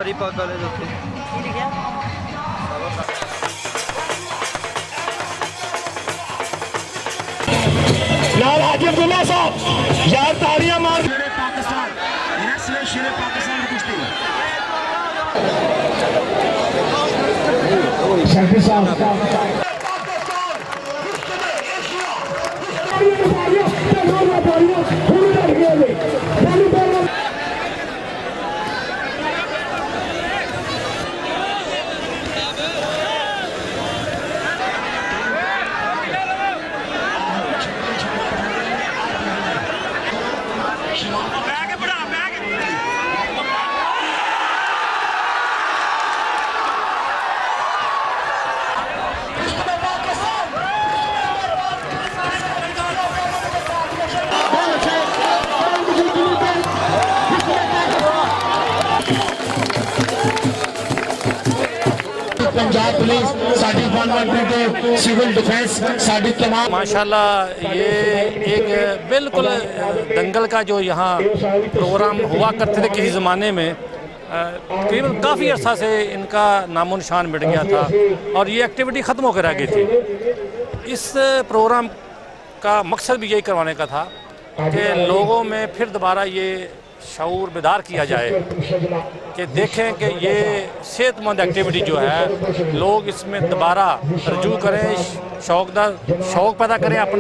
हरी पग वाले जो थे ठीक है। लाल हाजी अब्दुल्ला साहब यार तालियां मार पाकिस्तान नेस्ले शेरे पाकिस्तान की कुश्ती शफी साहब पंजाब पुलिस साडी 112 सिविल डिफेंस साडी तमाम माशाल्लाह ये एक बिल्कुल दंगल का जो यहाँ प्रोग्राम हुआ करते थे किसी ज़माने में तकरीबन काफ़ी अर्सा से इनका नामो निशान मिट गया था और ये एक्टिविटी ख़त्म होकर रह गई थी। इस प्रोग्राम का मकसद भी यही करवाने का था कि लोगों में फिर दोबारा ये शऊर बेदार किया जाए कि देखें कि ये सेहतमंद एक्टिविटी जो है लोग इसमें दोबारा रजू करें, शौक पैदा करें अपने